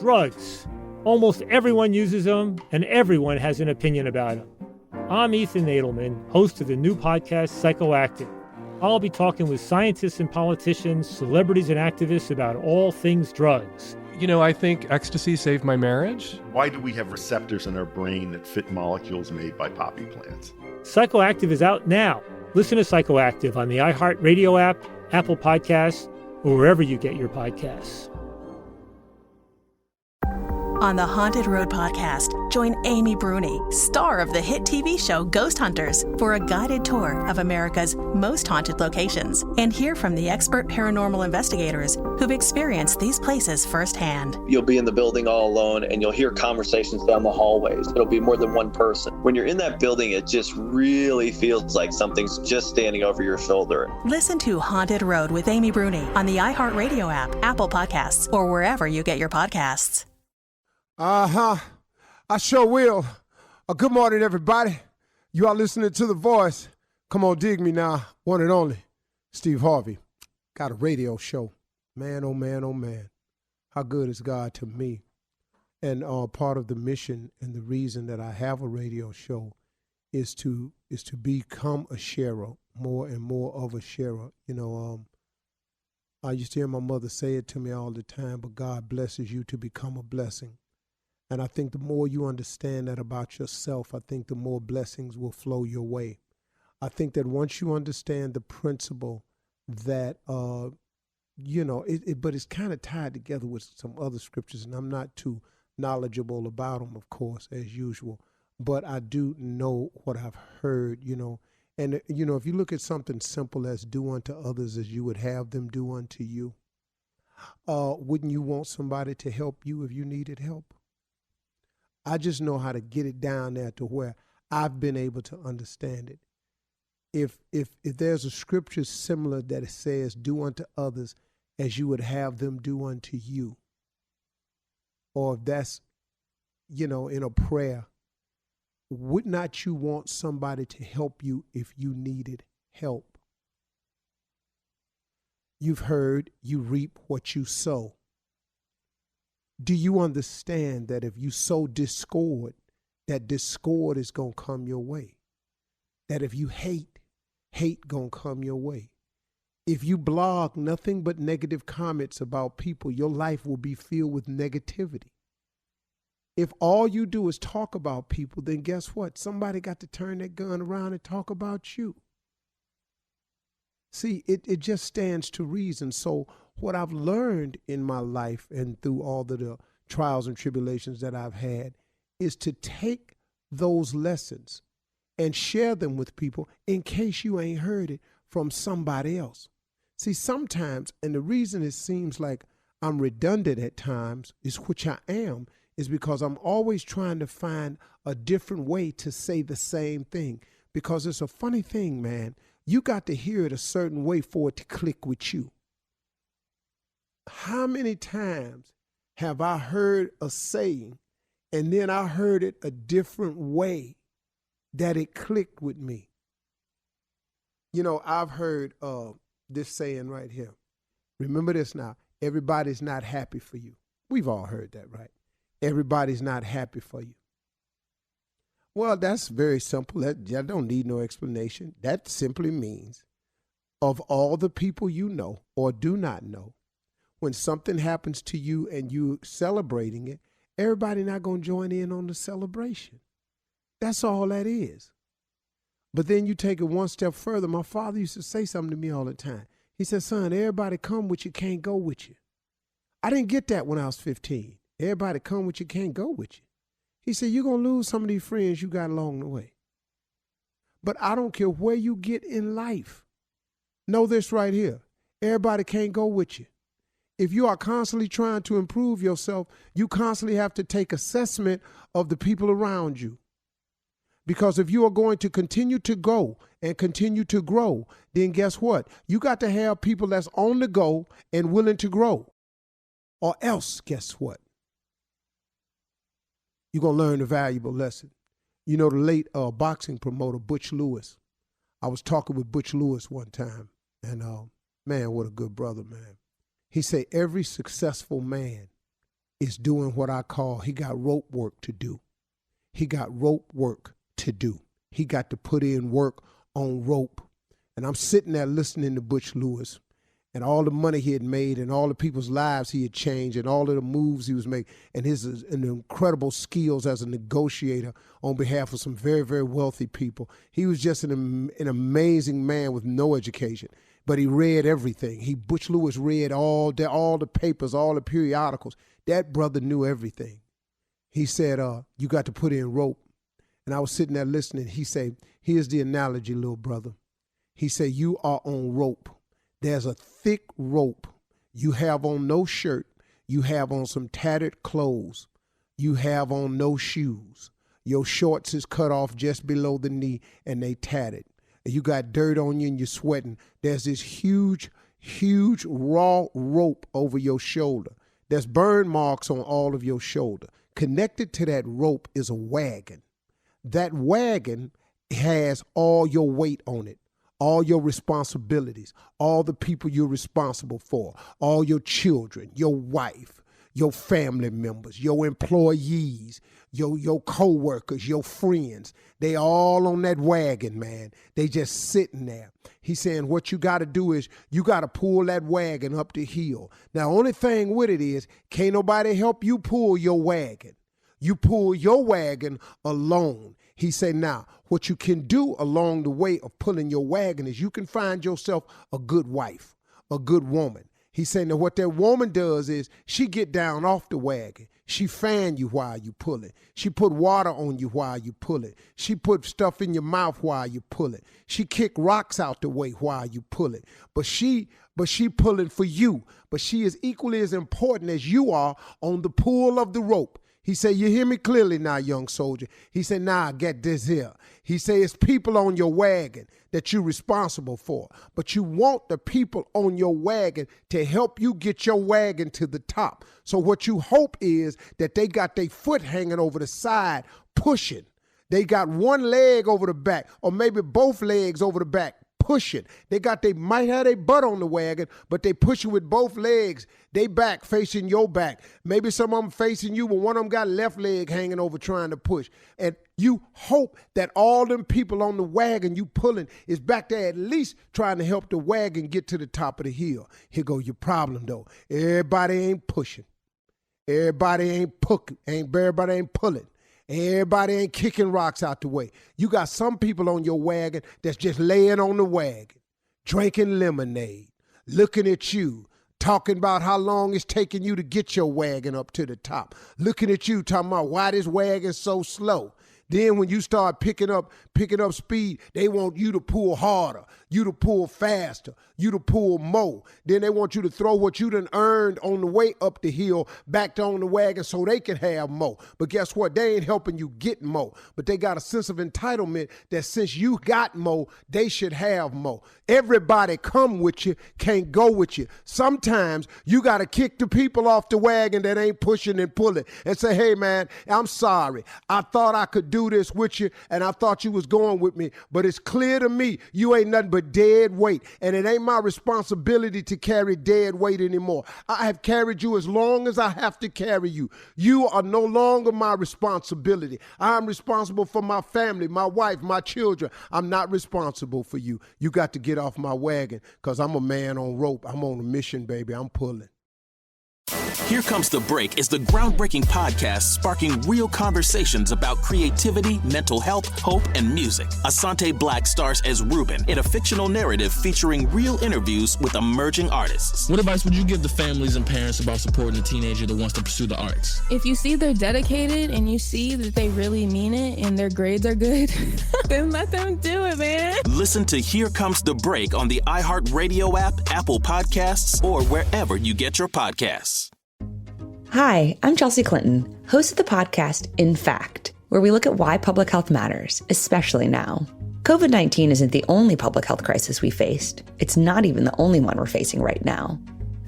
Drugs. Almost everyone uses them, and everyone has an opinion about them. I'm Ethan Nadelman, host of the new podcast, Psychoactive. I'll be talking with scientists and politicians, celebrities and activists about all things drugs. You know, I think ecstasy saved my marriage. Why do we have receptors in our brain that fit molecules made by poppy plants? Psychoactive is out now. Listen to Psychoactive on the iHeartRadio app, Apple Podcasts, or wherever you get your podcasts. On the Haunted Road podcast, join Amy Bruni, star of the hit TV show Ghost Hunters, for a guided tour of America's most haunted locations and hear from the expert paranormal investigators who've experienced these places firsthand. You'll be in the building all alone and you'll hear conversations down the hallways. It'll be more than one person. When you're in that building, it just really feels like something's just standing over your shoulder. Listen to Haunted Road with Amy Bruni on the iHeartRadio app, Apple Podcasts, or wherever you get your podcasts. I sure will. Good morning, everybody. You are listening to The Voice. Come on, dig me now. One and only, Steve Harvey. Got a radio show. Man, oh man, oh man. How good is God to me? And part of the mission and the reason that I have a radio show is to become a sharer, more and more of a sharer. You know, I used to hear my mother say it to me all the time, but God blesses you to become a blessing. And I think the more you understand that about yourself, I think the more blessings will flow your way. I think that once you understand the principle that, but it's kind of tied together with some other scriptures, and I'm not too knowledgeable about them, of course, as usual. But I do know what I've heard, And, if you look at something simple as do unto others as you would have them do unto you, wouldn't you want somebody to help you if you needed help? I just know how to get it down there to where I've been able to understand it. If there's a scripture similar that it says, do unto others as you would have them do unto you, or if that's, in a prayer, would not you want somebody to help you if you needed help? You've heard, you reap what you sow. Do you understand that if you sow discord, that discord is going to come your way? That if you hate going to come your way? If you blog nothing but negative comments about people, your life will be filled with negativity. If all you do is talk about people, then guess what? Somebody got to turn that gun around and talk about you. See, it just stands to reason. So what I've learned in my life and through all the trials and tribulations that I've had is to take those lessons and share them with people in case you ain't heard it from somebody else. See, sometimes, and the reason it seems like I'm redundant at times, is which I am, is because I'm always trying to find a different way to say the same thing. Because it's a funny thing, man. You got to hear it a certain way for it to click with you. How many times have I heard a saying and then I heard it a different way that it clicked with me? I've heard this saying right here. Remember this now. Everybody's not happy for you. We've all heard that, right? Everybody's not happy for you. Well, that's very simple. That don't need no explanation. That simply means of all the people you know or do not know, when something happens to you and you celebrating it, everybody not going to join in on the celebration. That's all that is. But then you take it one step further. My father used to say something to me all the time. He said, son, everybody come with you, can't go with you. I didn't get that when I was 15. Everybody come with you, can't go with you. He said, you're going to lose some of these friends you got along the way. But I don't care where you get in life. Know this right here. Everybody can't go with you. If you are constantly trying to improve yourself, you constantly have to take assessment of the people around you. Because if you are going to continue to go and continue to grow, then guess what? You got to have people that's on the go and willing to grow. Or else, guess what? You're going to learn a valuable lesson. The late boxing promoter, Butch Lewis. I was talking with Butch Lewis one time, and man, what a good brother, man. He said every successful man is doing what I call, he got rope work to do. He got rope work to do. He got to put in work on rope. And I'm sitting there listening to Butch Lewis and all the money he had made and all the people's lives he had changed and all of the moves he was making and his incredible skills as a negotiator on behalf of some very, very wealthy people. He was just an amazing man with no education, but he read everything. Butch Lewis read all the papers, all the periodicals. That brother knew everything. He said, you got to put in rope. And I was sitting there listening. He said, here's the analogy, little brother. He said, you are on rope. There's a thick rope. You have on no shirt. You have on some tattered clothes. You have on no shoes. Your shorts is cut off just below the knee and they tattered. You got dirt on you and you're sweating. There's this huge, huge raw rope over your shoulder. There's burn marks on all of your shoulder. Connected to that rope is a wagon. That wagon has all your weight on it, all your responsibilities, all the people you're responsible for, all your children, your wife, your family members, your employees, your co-workers, your friends. They all on that wagon, man. They just sitting there. He's saying what you got to do is you got to pull that wagon up the hill. Now, only thing with it is can't nobody help you pull your wagon. You pull your wagon alone. He said, now, what you can do along the way of pulling your wagon is you can find yourself a good wife, a good woman. He's saying that what that woman does is she get down off the wagon. She fan you while you pull it. She put water on you while you pull it. She put stuff in your mouth while you pull it. She kick rocks out the way while you pull it. But she pulling for you. But she is equally as important as you are on the pull of the rope. He said, you hear me clearly now, young soldier. He said, nah, get this here. He said, it's people on your wagon that you're responsible for. But you want the people on your wagon to help you get your wagon to the top. So what you hope is that they got their foot hanging over the side, pushing. They got one leg over the back, or maybe both legs over the back, pushing. They might have their butt on the wagon, but they pushing with both legs. They back facing your back. Maybe some of them facing you, but one of them got left leg hanging over trying to push. And you hope that all them people on the wagon you pulling is back there at least trying to help the wagon get to the top of the hill. Here go your problem though. Everybody ain't pushing. Everybody ain't pulling. Everybody ain't kicking rocks out the way. You got some people on your wagon that's just laying on the wagon, drinking lemonade, looking at you, talking about how long it's taking you to get your wagon up to the top, looking at you, talking about why this wagon's so slow. Then when you start picking up speed, they want you to pull harder, you to pull faster, you to pull more. Then they want you to throw what you done earned on the way up the hill back on the wagon so they can have more. But guess what? They ain't helping you get more. But they got a sense of entitlement that since you got more, they should have more. Everybody come with you, can't go with you. Sometimes you got to kick the people off the wagon that ain't pushing and pulling and say, hey, man, I'm sorry. I thought I could do this with you, and I thought you was going with me, but it's clear to me you ain't nothing but dead weight, and it ain't my responsibility to carry dead weight anymore. I have carried you as long as I have to carry you. You are no longer my responsibility. I'm responsible for my family, my wife, my children. I'm not responsible for you. You got to get off my wagon because I'm a man on rope. I'm on a mission, baby. I'm pulling. Here Comes the Break is the groundbreaking podcast sparking real conversations about creativity, mental health, hope, and music. Asante Black stars as Ruben in a fictional narrative featuring real interviews with emerging artists. What advice would you give the families and parents about supporting a teenager that wants to pursue the arts? If you see they're dedicated and you see that they really mean it and their grades are good, then let them do it, man. Listen to Here Comes the Break on the iHeartRadio app, Apple Podcasts, or wherever you get your podcasts. Hi, I'm Chelsea Clinton, host of the podcast In Fact, where we look at why public health matters, especially now. COVID-19 isn't the only public health crisis we faced. It's not even the only one we're facing right now.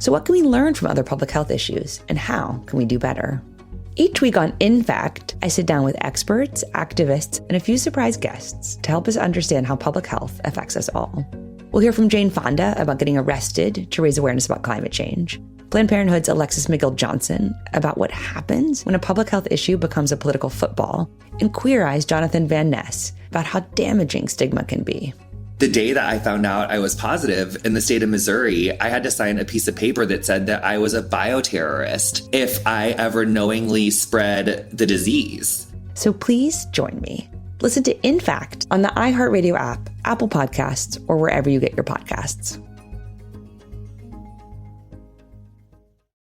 So what can we learn from other public health issues, and how can we do better? Each week on In Fact, I sit down with experts, activists, and a few surprise guests to help us understand how public health affects us all. We'll hear from Jane Fonda about getting arrested to raise awareness about climate change, Planned Parenthood's Alexis McGill-Johnson about what happens when a public health issue becomes a political football, and Queer Eye's Jonathan Van Ness about how damaging stigma can be. The day that I found out I was positive in the state of Missouri, I had to sign a piece of paper that said that I was a bioterrorist if I ever knowingly spread the disease. So please join me. Listen to In Fact on the iHeartRadio app, Apple Podcasts, or wherever you get your podcasts.